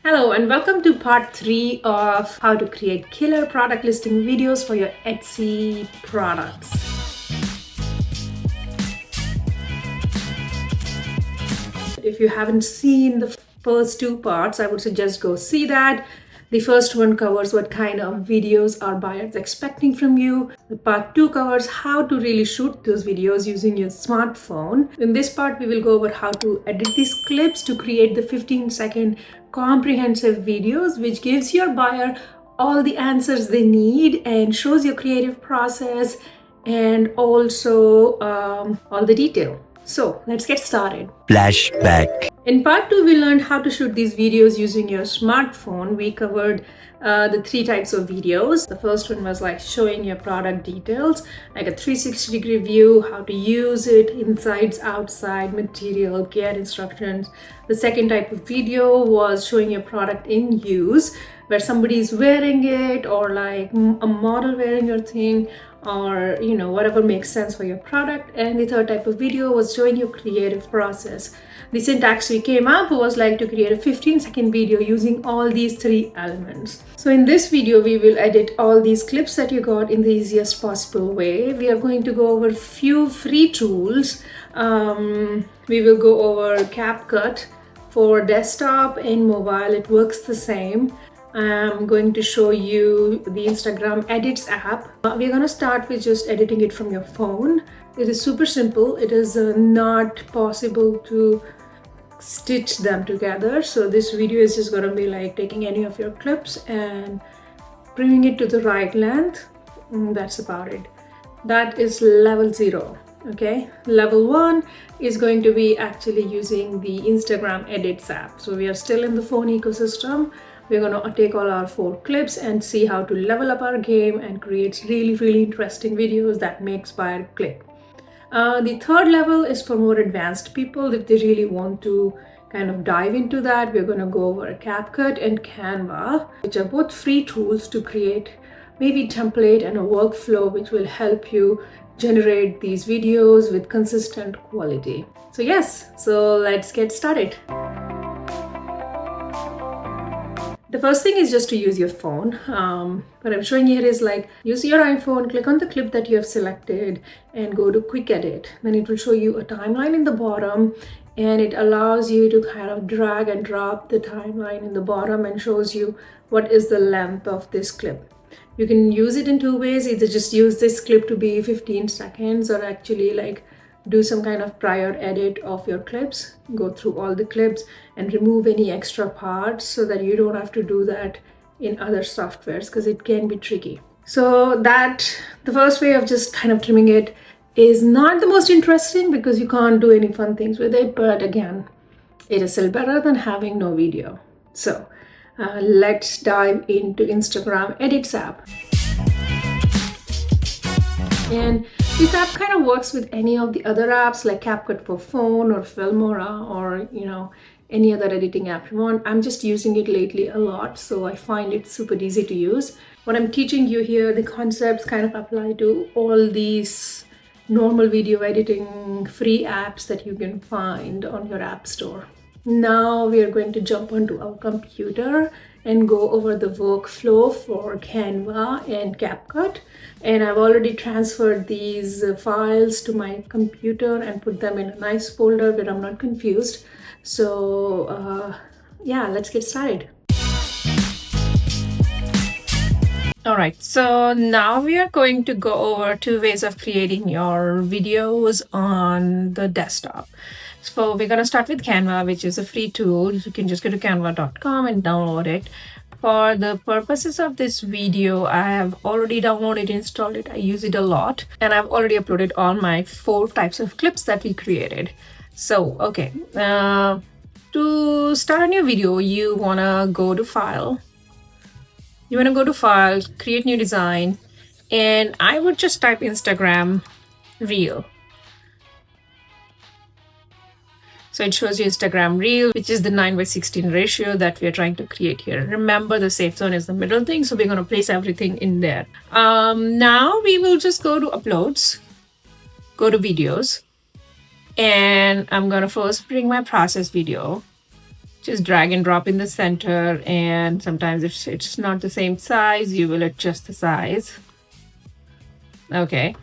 Hello and welcome to part 3 of how to create killer product listing videos for your Etsy products. If you haven't seen the first two parts, I would suggest go see that. The first one covers what kind of videos are buyers expecting from you. The part 2 covers how to really shoot those videos using your smartphone. In this part, we will go over how to edit these clips to create the 15-second comprehensive videos, which gives your buyer all the answers they need and shows your creative process and also all the detail. So let's get started. Flashback. In part 2, we learned how to shoot these videos using your smartphone. We covered the 3 types of videos. The first one was like showing your product details, like a 360-degree view, how to use it, insides, outside, material, gear instructions. The second type of video was showing your product in use, where somebody is wearing it or like a model wearing your thing, or whatever makes sense for your product. And the third type of video was showing your creative process. The syntax we came up was like to create a 15-second video using all these 3 elements. So in this video, we will edit all these clips that you got in the easiest possible way. We are going to go over a few free tools. We will go over CapCut for desktop and mobile. It works the same. I'm going to show you the Instagram Edits app. We're going to start with just editing it from your phone. It is super simple. It is not possible to stitch them together. So this video is just going to be like taking any of your clips and bringing it to the right length. That's about it. That is level 0. Okay, level 1 is going to be actually using the Instagram Edits app. So we are still in the phone ecosystem. We're going to take all our 4 clips and see how to level up our game and create really interesting videos that makes buyer click. The third level is for more advanced people. If they really want to kind of dive into that, we're going to go over CapCut and Canva, which are both free tools to create maybe template and a workflow which will help you generate these videos with consistent quality. So let's get started. The first thing is just to use your phone. What I'm showing here is like use your iPhone, click on the clip that you have selected and go to quick edit. Then it will show you a timeline in the bottom, and it allows you to kind of drag and drop the timeline in the bottom and shows you what is the length of this clip. You can use it in 2 ways, either just use this clip to be 15 seconds or actually like do some kind of prior edit of your clips, go through all the clips and remove any extra parts so that you don't have to do that in other softwares because it can be tricky. So that the first way of just kind of trimming it is not the most interesting because you can't do any fun things with it, but again, it is still better than having no video. So let's dive into Instagram Edits app. And this app kind of works with any of the other apps like CapCut for phone or Filmora or any other editing app you want. I'm just using it lately a lot, so I find it super easy to use. What I'm teaching you here, the concepts kind of apply to all these normal video editing free apps that you can find on your app store. Now we are going to jump onto our computer and go over the workflow for Canva and CapCut. And I've already transferred these files to my computer and put them in a nice folder where I'm not confused. So yeah, let's get started. All right, so now we are going to go over 2 ways of creating your videos on the desktop. So we're going to start with Canva, which is a free tool. You can just go to canva.com and download it. For the purposes of this video, I have already downloaded, installed it. I use it a lot. And I've already uploaded all my 4 types of clips that we created. So, okay. To start a new video, you want to go to File. You want to go to File, Create New Design. And I would just type Instagram Reel. So it shows you Instagram Reel, which is the 9:16 ratio that we are trying to create here. Remember, the safe zone is the middle thing, so we're going to place everything in there. Now we will just go to Uploads, go to Videos, and I'm going to first bring my process video. just drag and drop in the center, and sometimes if it's not the same size, you will adjust the size. Okay.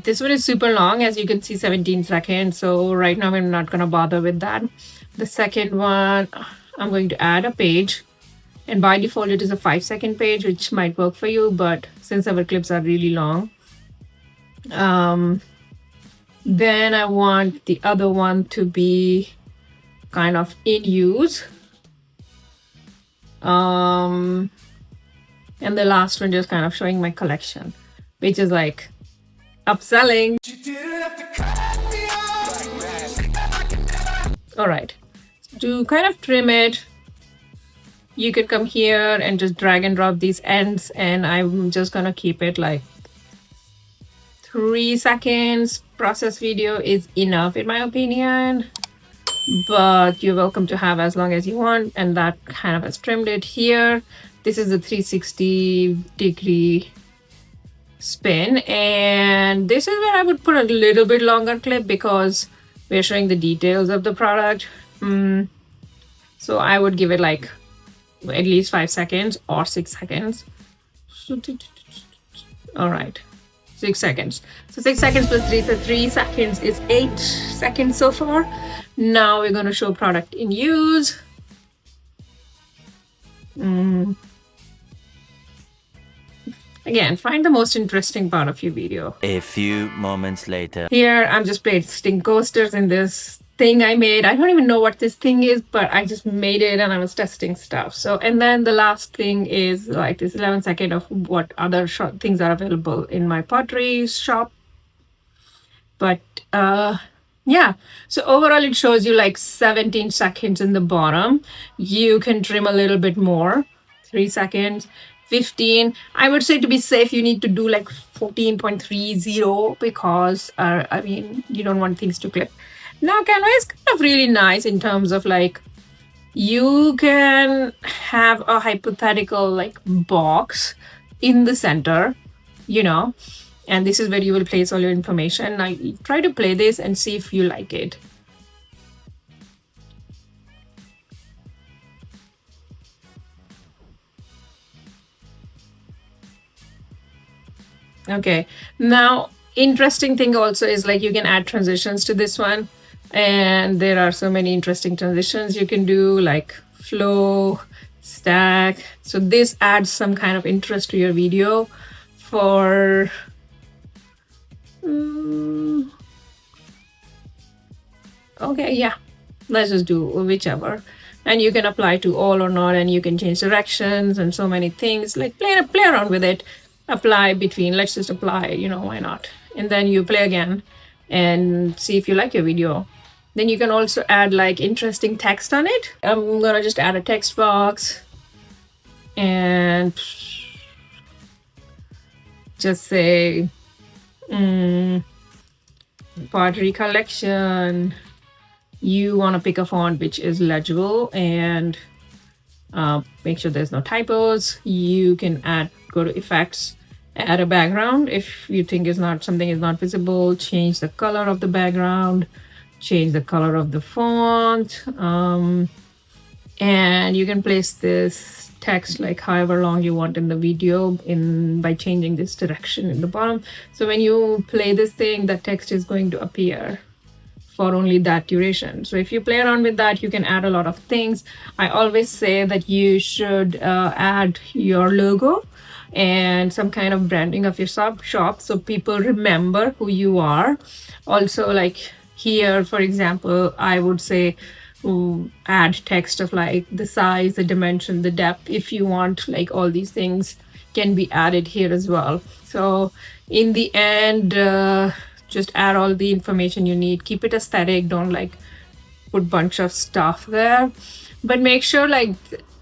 This one is super long, as you can see, 17 seconds. So right now I'm not gonna bother with that. The second one, I'm going to add a page, and by default it is a 5-second page, which might work for you, but since our clips are really long, then I want the other one to be kind of in use. And the last one just kind of showing my collection, which is like upselling. All right, to kind of trim it, you could come here and just drag and drop these ends, and I'm just gonna keep it like 3 seconds. Process video is enough in my opinion, but you're welcome to have as long as you want. And that kind of has trimmed it here. This is a 360-degree spin, and this is where I would put a little bit longer clip because we're showing the details of the product. So I would give it like at least 5 seconds or 6 seconds. All right, 6 seconds. So 6 seconds plus 3, so 3 seconds is 8 seconds so far. Now we're going to show product in use. Again, find the most interesting part of your video. A few moments later. Here, I'm just pasting coasters in this thing I made. I don't even know what this thing is, but I just made it and I was testing stuff. So, and then the last thing is like this 11 second of what other things are available in my pottery shop. But yeah, so overall it shows you like 17 seconds in the bottom. You can trim a little bit more, 3 seconds. 15. I would say to be safe, you need to do like 14.30 because I mean, you don't want things to clip. Now Canva is kind of really nice in terms of like, you can have a hypothetical like box in the center, you know, and this is where you will place all your information. Now try to play this and see if you like it. Okay, now interesting thing also is like you can add transitions to this one, and there are so many interesting transitions you can do, like flow, stack. So this adds some kind of interest to your video. For okay, yeah, let's just do whichever, and you can apply to all or not, and you can change directions and so many things. Like play around with it. Apply between, let's just apply, you know, why not? And then you play again and see if you like your video. Then you can also add like interesting text on it. I'm gonna just add a text box and just say pottery collection. You want to pick a font which is legible and make sure there's no typos. You can go to effects, add a background if you think something is not visible. Change the color of the background, change the color of the font, and you can place this text like however long you want in the video by changing this direction in the bottom. So when you play this thing, the text is going to appear for only that duration. So if you play around with that, you can add a lot of things. I always say that you should add your logo and some kind of branding of your shop so people remember who you are. Also, like here, for example, I would say add text of like the size, the dimension, the depth. If you want, like all these things can be added here as well. So in the end, just add all the information you need. Keep it aesthetic. Don't like put bunch of stuff there, but make sure like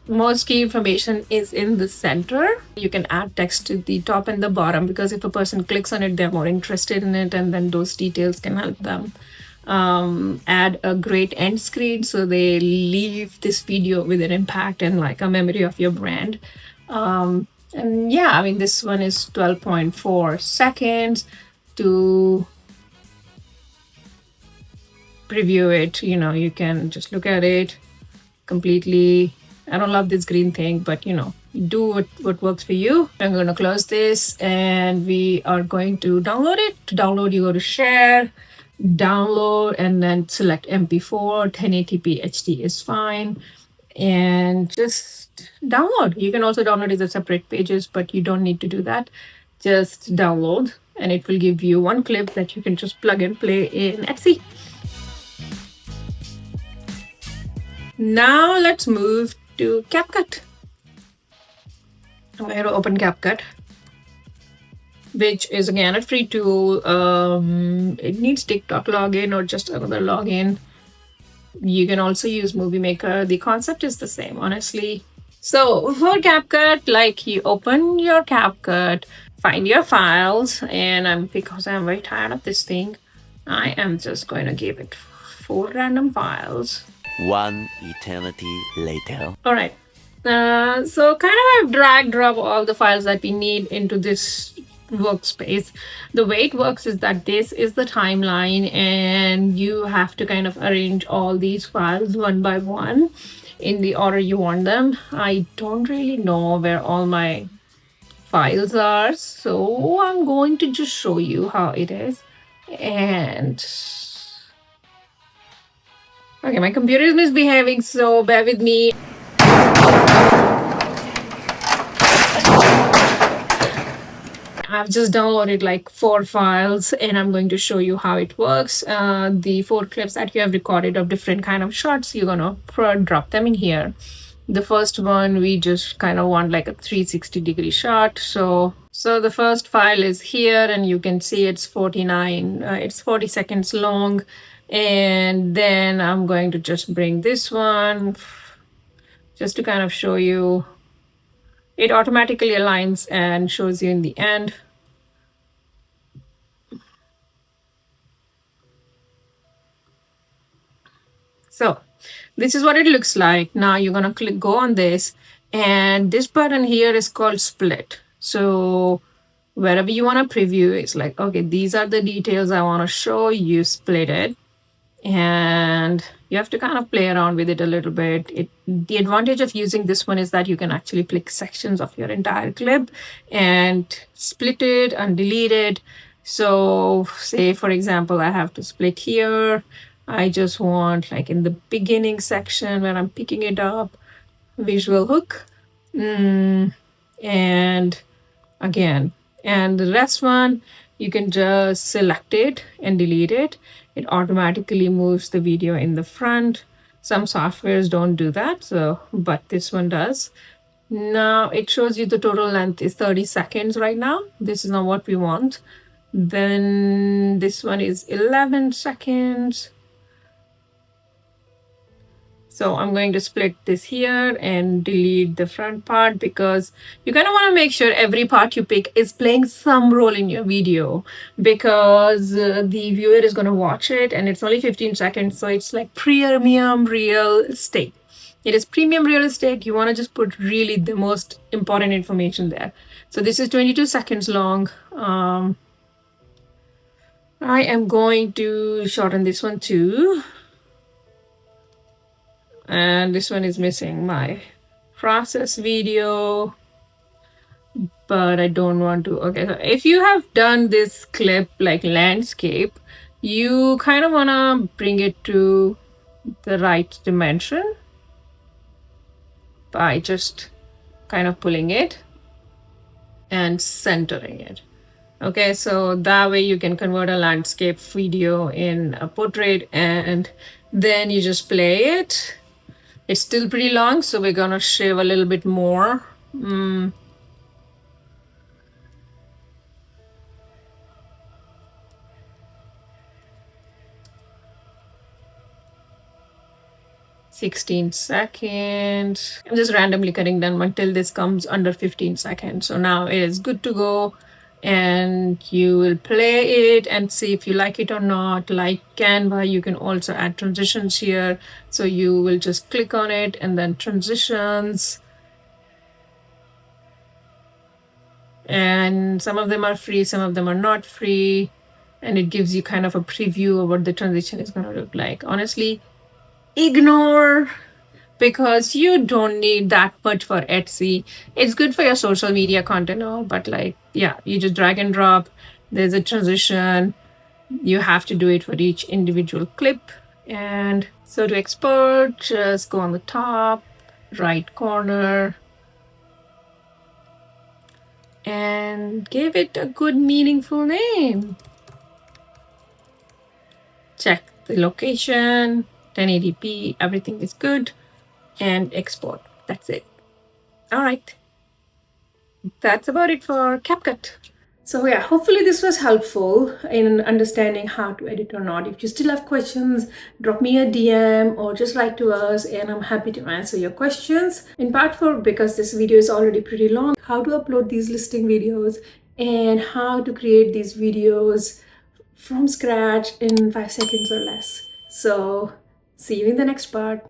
most key information is in the center. You can add text to the top and the bottom because if a person clicks on it, they're more interested in it, and then those details can help them. Add a great end screen so they leave this video with an impact and like a memory of your brand. And yeah, I mean, this one is 12.4 seconds to preview it. You know, you can just look at it completely. I don't love this green thing, but do what works for you. I'm going to close this and we are going to download it. To download, you go to share, download, and then select MP4. 1080p HD is fine. And just download. You can also download it as separate pages, but you don't need to do that. Just download and it will give you one clip that you can just plug and play in Etsy. Now let's move to CapCut. I'm going to open CapCut, which is again a free tool. It needs TikTok login or just another login. You can also use Movie Maker. The concept is the same, honestly. So for CapCut, like you open your CapCut, find your files, and because I'm very tired of this thing, I am just going to give it 4 random files. One eternity later. All right. So kind of I've drag drop all the files that we need into this workspace. The way it works is that this is the timeline and you have to kind of arrange all these files one by one in the order you want them. I don't really know where all my files are, so I'm going to just show you how it is. And okay, my computer is misbehaving, so bear with me. I've just downloaded like 4 files and I'm going to show you how it works. The 4 clips that you have recorded of different kind of shots, you're gonna drop them in here. The first one, we just kind of want like a 360-degree shot. So the first file is here and you can see it's 40 seconds long. And then I'm going to just bring this one just to kind of show you. It automatically aligns and shows you in the end. So this is what it looks like. Now you're going to go on this, and this button here is called split. So wherever you want to preview, it's like, okay, these are the details I want to show you, split it. And you have to kind of play around with it a little bit. The advantage of using this one is that you can actually pick sections of your entire clip and split it and delete it. So say, for example, I have to split here. I just want like in the beginning section where I'm picking it up, visual hook. And again, and the rest one, you can just select it and delete it. It automatically moves the video in the front. Some softwares don't do that, but this one does. Now it shows you the total length is 30 seconds right now. This is not what we want. Then this one is 11 seconds. So I'm going to split this here and delete the front part because you kind of want to make sure every part you pick is playing some role in your video, because the viewer is going to watch it and it's only 15 seconds. So it's like premium real estate. It is premium real estate. You want to just put really the most important information there. So this is 22 seconds long. I am going to shorten this one too. And this one is missing my process video, but I don't want to. Okay, so if you have done this clip like landscape, you kind of want to bring it to the right dimension by just kind of pulling it and centering it. Okay, so that way you can convert a landscape video in a portrait, and then you just play it. It's still pretty long, so we're gonna shave a little bit more. 16 seconds. I'm just randomly cutting down until this comes under 15 seconds. So now it is good to go, and you will play it and see if you like it or not. Like Canva, you can also add transitions here. So you will just click on it and then transitions. And some of them are free, some of them are not free. And it gives you kind of a preview of what the transition is going to look like. Honestly, ignore because you don't need that much for Etsy. It's good for your social media content, all, but like, yeah, you just drag and drop. There's a transition. You have to do it for each individual clip. And so to export, just go on the top right corner and give it a good, meaningful name. Check the location, 1080p, everything is good, and export. That's it. All right. That's about it for CapCut. So yeah, hopefully this was helpful in understanding how to edit or not. If you still have questions, drop me a DM or just write to us and I'm happy to answer your questions. In part 4, because this video is already pretty long, how to upload these listing videos and how to create these videos from scratch in 5 seconds or less. So see you in the next part.